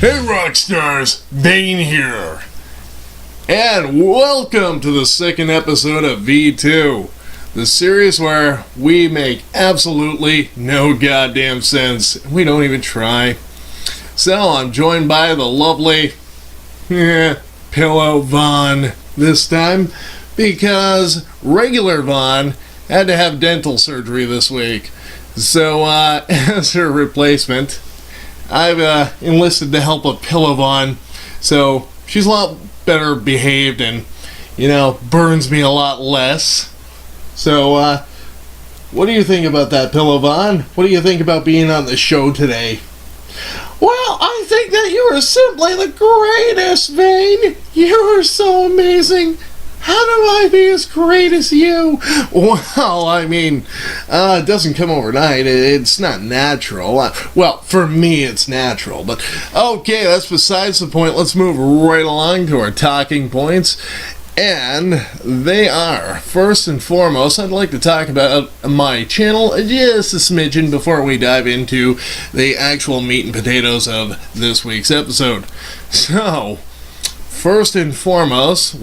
Hey Rockstars, Bane here. And welcome to the second episode of V2, the series where we make absolutely no goddamn sense. We don't even try. So I'm joined by the lovely Pillow Vaughn this time, because regular Vaughn had to have dental surgery this week. So as her replacement, I've enlisted the help of Pillow Vaughn, so she's a lot better behaved and, burns me a lot less. So, what do you think about that, Pillow Vaughn? What do you think about being on the show today? Well, I think that you are simply the greatest, Vane. You are so amazing. How do I be as great as you? Well, it doesn't come overnight. It's not natural. Well, for me, it's natural. But, okay, that's besides the point. Let's move right along to our talking points. And they are, first and foremost, I'd like to talk about my channel just a smidgen before we dive into the actual meat and potatoes of this week's episode. So, first and foremost,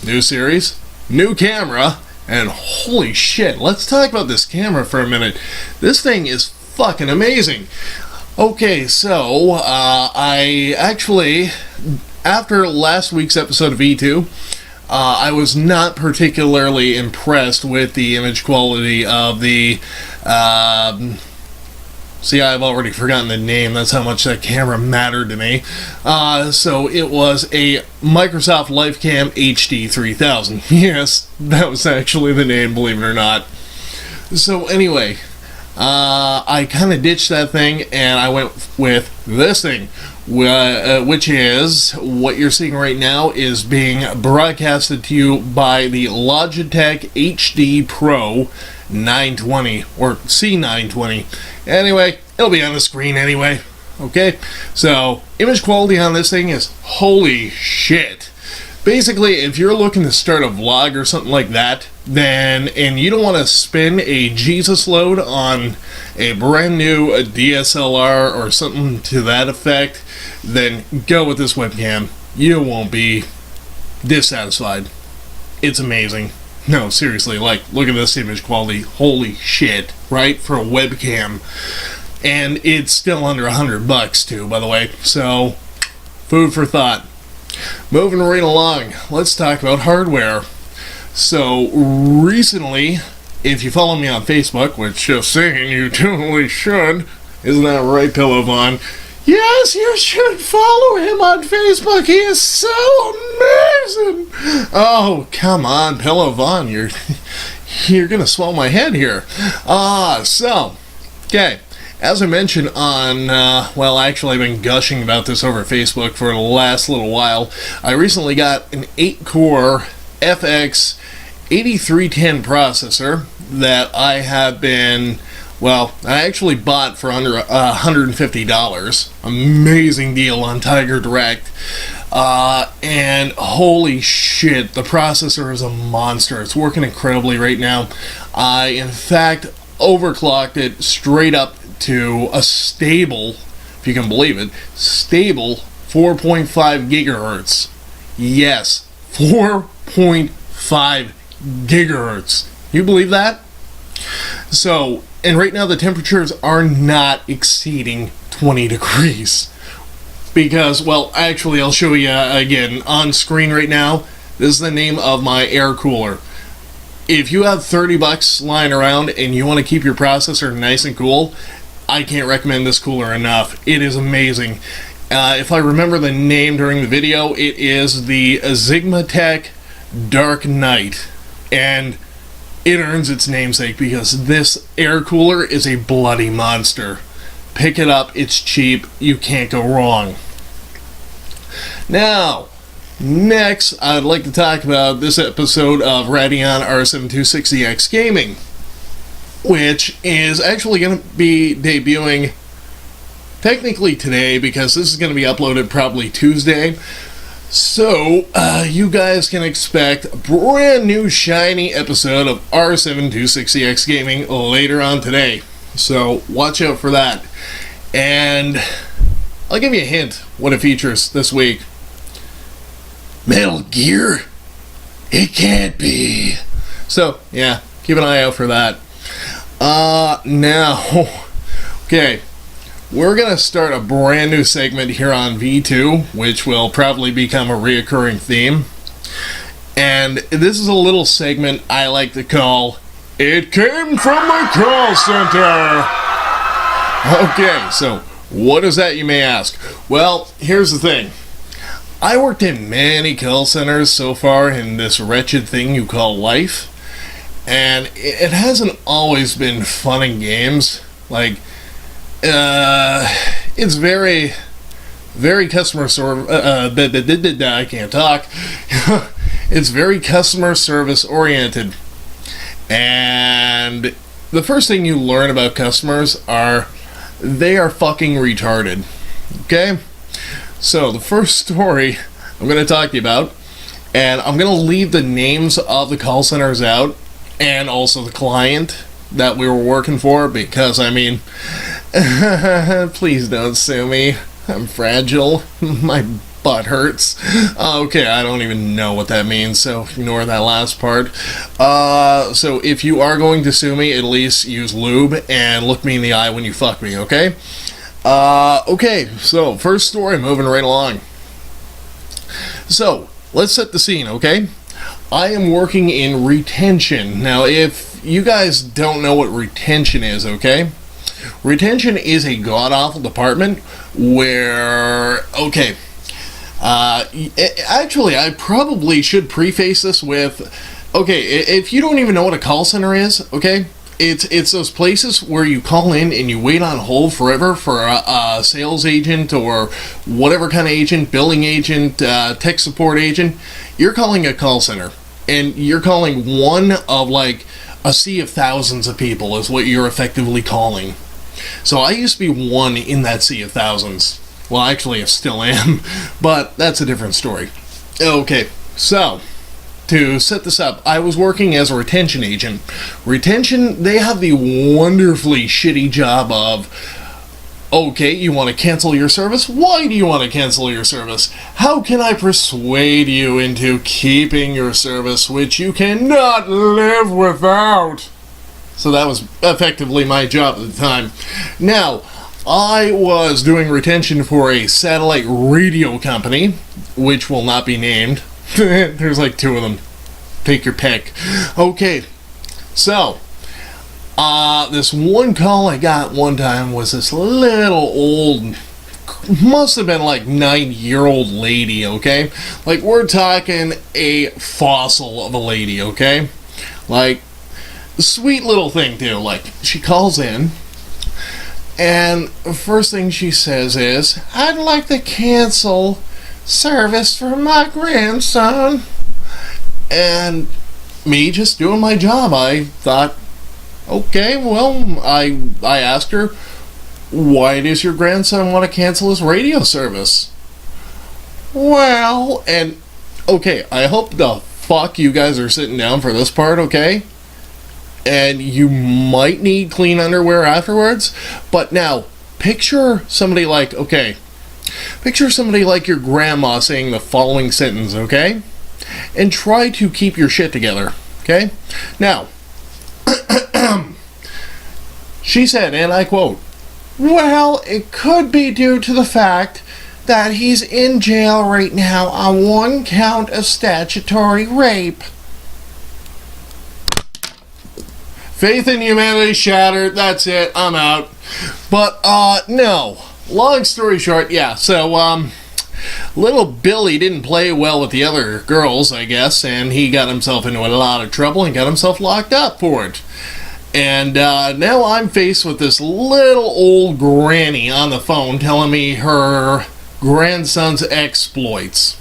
new series, new camera, and holy shit, let's talk about this camera for a minute. This thing is fucking amazing. Okay, so, I actually, after last week's episode of E2, I was not particularly impressed with the image quality of the, I've already forgotten the name. That's how much that camera mattered to me. So it was a Microsoft LifeCam HD 3000. Yes, that was actually the name, believe it or not. So anyway, I kind of ditched that thing and I went with this thing, which is what you're seeing right now is being broadcasted to you by the Logitech HD Pro 920 or C920. Anyway, it'll be on the screen anyway. Okay, so image quality on this thing is holy shit. Basically, if you're looking to start a vlog or something like that, and you don't want to spin a Jesus load on a brand new DSLR or something to that effect, then go with this webcam. You won't be dissatisfied. It's amazing. No, seriously, look at this image quality. Holy shit, right? For a webcam. And it's still under $100 too, by the way. So, food for thought. Moving right along, let's talk about hardware. So, recently, if you follow me on Facebook, which just saying you totally should, isn't that right, Pillow Vaughn? Yes, you should follow him on Facebook. He is so amazing. Oh, come on, Pillow Vaughn. You're gonna swell my head here. Okay. As I mentioned on, actually I've been gushing about this over Facebook for the last little while. I recently got an 8-core FX 8310 processor that I have been, I actually bought for under $150. Amazing deal on Tiger Direct. And holy shit, the processor is a monster. It's working incredibly right now. I, in fact, overclocked it straight up to a stable, if you can believe it, stable 4.5 gigahertz. Yes, 4.5 gigahertz. You believe that? So, and right now the temperatures are not exceeding 20 degrees. Because, actually I'll show you again on screen right now. This is the name of my air cooler. If you have $30 lying around and you want to keep your processor nice and cool, I can't recommend this cooler enough. It is amazing. If I remember the name during the video, it is the Zigmatech Dark Knight. And it earns its namesake because this air cooler is a bloody monster. Pick it up, it's cheap, you can't go wrong. Now, next, I'd like to talk about this episode of Radeon R7 Gaming, which is actually going to be debuting technically today because this is going to be uploaded probably Tuesday. So, you guys can expect a brand new shiny episode of R7 260X Gaming later on today. So, watch out for that. And I'll give you a hint what it features this week. Metal Gear? It can't be. So, yeah, keep an eye out for that. Now, okay, we're going to start a brand new segment here on V2, which will probably become a reoccurring theme. And this is a little segment I like to call, It Came From My Call Center. Okay, so what is that, you may ask? Well, here's the thing. I worked in many call centers so far in this wretched thing you call life, and it hasn't always been fun and games. Like, it's very, very customer service. I can't talk. It's very customer service oriented, and the first thing you learn about customers are they are fucking retarded. Okay? So, the first story I'm going to talk to you about, and I'm going to leave the names of the call centers out, and also the client that we were working for, because, I mean, please don't sue me. I'm fragile. My butt hurts. Okay, I don't even know what that means, so ignore that last part. So, if you are going to sue me, at least use lube, and look me in the eye when you fuck me, okay? Okay, so first story, moving right along. So, let's set the scene, okay? I am working in retention. Now, if you guys don't know what retention is, okay? Retention is a god-awful department where, okay, actually, I probably should preface this with, okay, if you don't even know what a call center is, okay? It's those places where you call in and you wait on hold forever for a sales agent or whatever kind of agent, billing agent, tech support agent. You're calling a call center, and you're calling one of like a sea of thousands of people is what you're effectively calling. So I used to be one in that sea of thousands. Well, actually I still am, but that's a different story. Okay, so to set this up, I was working as a retention agent. Retention, they have the wonderfully shitty job of, okay, you want to cancel your service? Why do you want to cancel your service? How can I persuade you into keeping your service, which you cannot live without? So that was effectively my job at the time. Now, I was doing retention for a satellite radio company, which will not be named. There's like two of them. Take your pick. Okay, so this one call I got one time was this little old, must have been like 9-year-old lady, okay? Like, we're talking a fossil of a lady, okay? Like, sweet little thing too. Like, she calls in, and the first thing she says is, I'd like to cancel service for my grandson. And me just doing my job, I thought, okay, well, I asked her, why does your grandson want to cancel his radio service? Well, and okay, I hope the fuck you guys are sitting down for this part, okay? And you might need clean underwear afterwards, but now, picture somebody like, okay, picture somebody like your grandma saying the following sentence, okay? And try to keep your shit together, okay? Now, she said, and I quote, well, it could be due to the fact that he's in jail right now on one count of statutory rape. Faith in humanity shattered. That's it. I'm out. But, no. Long story short, yeah, so, little Billy didn't play well with the other girls, I guess, and he got himself into a lot of trouble and got himself locked up for it. And, now I'm faced with this little old granny on the phone telling me her grandson's exploits.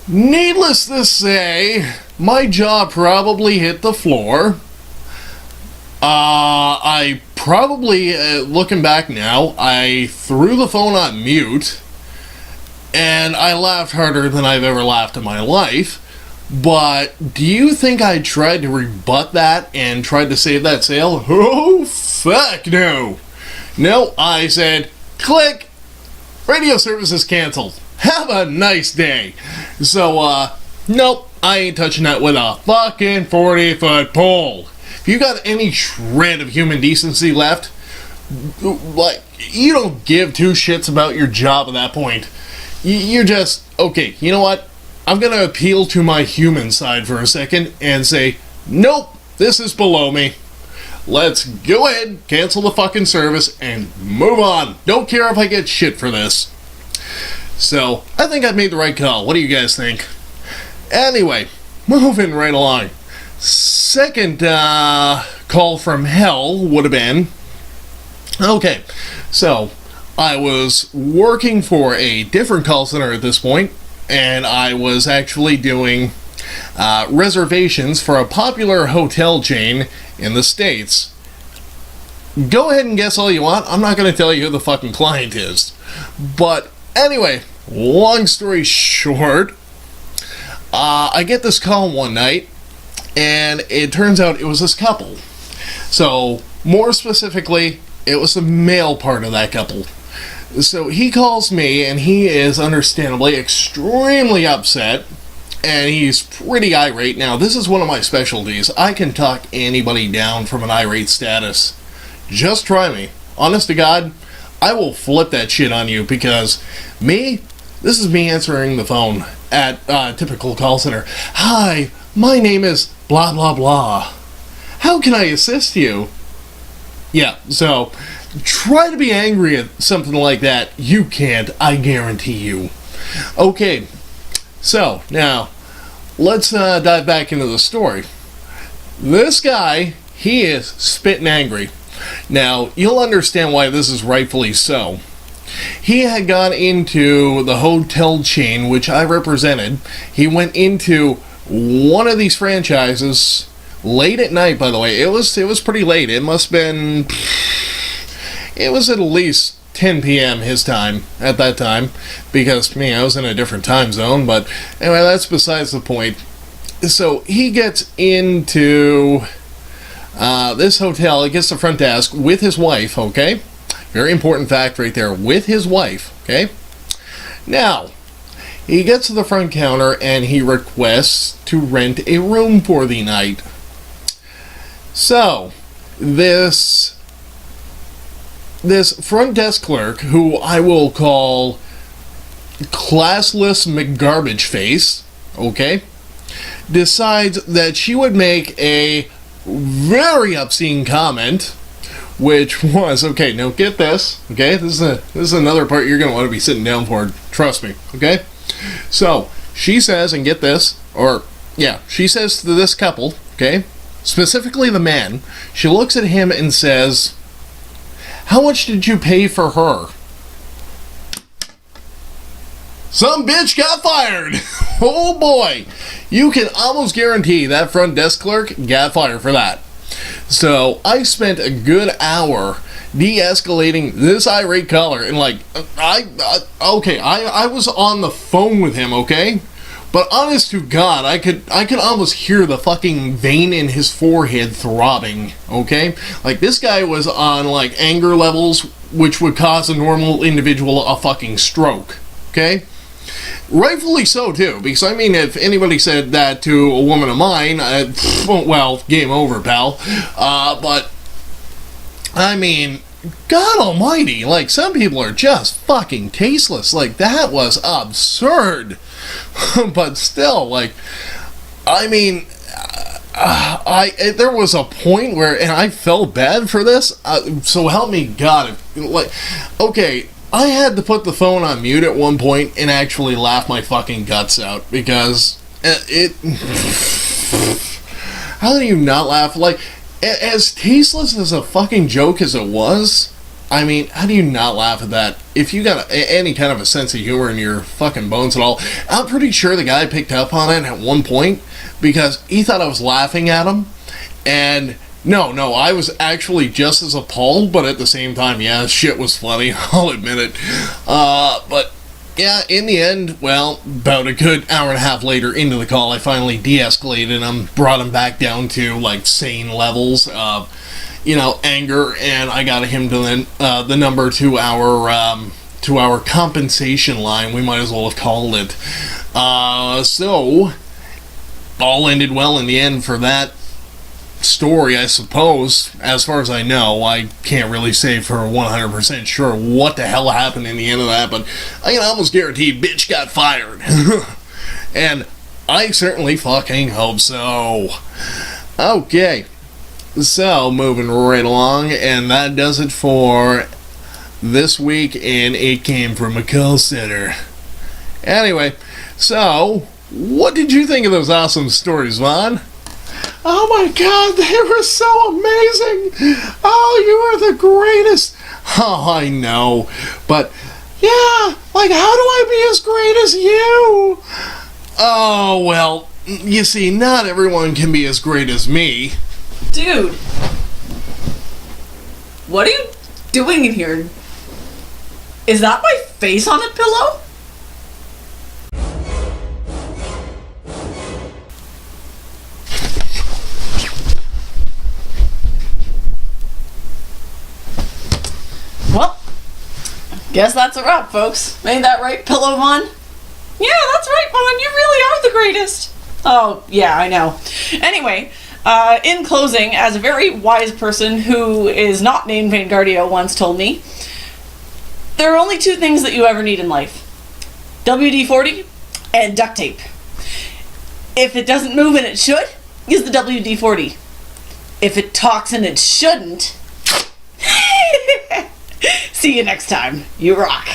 Needless to say, my jaw probably hit the floor. I probably, looking back now, I threw the phone on mute, and I laughed harder than I've ever laughed in my life. But do you think I tried to rebut that and tried to save that sale? Oh, fuck no. No, I said, click, Radio service is canceled. Have a nice day. So, nope, I ain't touching that with a fucking 40-foot pole. If you got any shred of human decency left, like, you don't give two shits about your job at that point. You're just, okay, you know what? I'm going to appeal to my human side for a second and say, nope, this is below me. Let's go ahead, cancel the fucking service, and move on. Don't care if I get shit for this. So, I think I made the right call. What do you guys think? Anyway, moving right along. Second call from hell would have been... Okay, so I was working for a different call center at this point, and I was actually doing reservations for a popular hotel chain in the States. Go ahead and guess all you want. I'm not going to tell you who the fucking client is. But anyway, long story short, I get this call one night, and it turns out it was this couple. So, more specifically, it was the male part of that couple. So he calls me, and he is understandably extremely upset, and he's pretty irate. Now, this is one of my specialties. I can talk anybody down from an irate status. Just try me. Honest to God, I will flip that shit on you, because this is me answering the phone at a typical call center. Hi, my name is blah blah blah. How can I assist you? Yeah, so try to be angry at something like that. You can't, I guarantee you. Okay, so now let's dive back into the story. This guy, he is spitting angry. Now, you'll understand why this is rightfully so. He had gone into the hotel chain which I represented. He went into one of these franchises late at night, by the way. It was pretty late. It must have been... It was at least 10 p.m. his time at that time, because, I was in a different time zone, but anyway, that's besides the point. So, he gets into this hotel. He gets the front desk with his wife, okay? Very important fact right there, with his wife, okay? Now, he gets to the front counter and he requests to rent a room for the night. So, this front desk clerk, who I will call classless McGarbage Face, okay, decides that she would make a very obscene comment, which was, okay, now get this, okay, this is another part you're going to want to be sitting down for, trust me, okay? So, she says, and get this, she says to this couple, okay, specifically the man, she looks at him and says, how much did you pay for her? Some bitch got fired. Oh boy. You can almost guarantee that front desk clerk got fired for that. So I spent a good hour de-escalating this irate caller, and I was on the phone with him, okay? But honest to God, I could almost hear the fucking vein in his forehead throbbing, okay? Like, this guy was on, anger levels which would cause a normal individual a fucking stroke, okay? Rightfully so, too, because, if anybody said that to a woman of mine, well, game over, pal. But, God almighty, some people are just fucking tasteless. That was absurd. But still, there was a point where, and I felt bad for this, so help me God, okay, I had to put the phone on mute at one point and actually laugh my fucking guts out, because how do you not laugh? As tasteless as a fucking joke as it was, how do you not laugh at that? If you got any kind of a sense of humor in your fucking bones at all, I'm pretty sure the guy picked up on it at one point, because he thought I was laughing at him, and no, I was actually just as appalled, but at the same time, yeah, shit was funny, I'll admit it. But yeah, in the end, well, about a good hour and a half later into the call, I finally de-escalated him, brought him back down to, sane levels of, anger, and I got him to the number to our to our compensation line, we might as well have called it. So, all ended well in the end for that story, I suppose. As far as I know, I can't really say for 100% sure what the hell happened in the end of that, but I can almost guarantee bitch got fired. And I certainly fucking hope so. Okay, so moving right along, and that does it for this week in It Came From a Call Center. Anyway, so what did you think of those awesome stories, Vaughn? Oh my god, they were so amazing! Oh, you are the greatest! Oh, I know, but Yeah, like how do I be as great as you? oh well, you see, not everyone can be as great as me. Dude, what are you doing in here? Is that my face on a pillow? Well, guess that's a wrap, folks. Ain't that right, Pillow Vaughn? Yeah, that's right, Vaughn. You really are the greatest. Oh, yeah, I know. Anyway, in closing, as a very wise person who is not named Vaineguardio once told me, there are only two things that you ever need in life. WD-40 and duct tape. If it doesn't move and it should, use the WD-40. If it talks and it shouldn't, see you next time. You rock.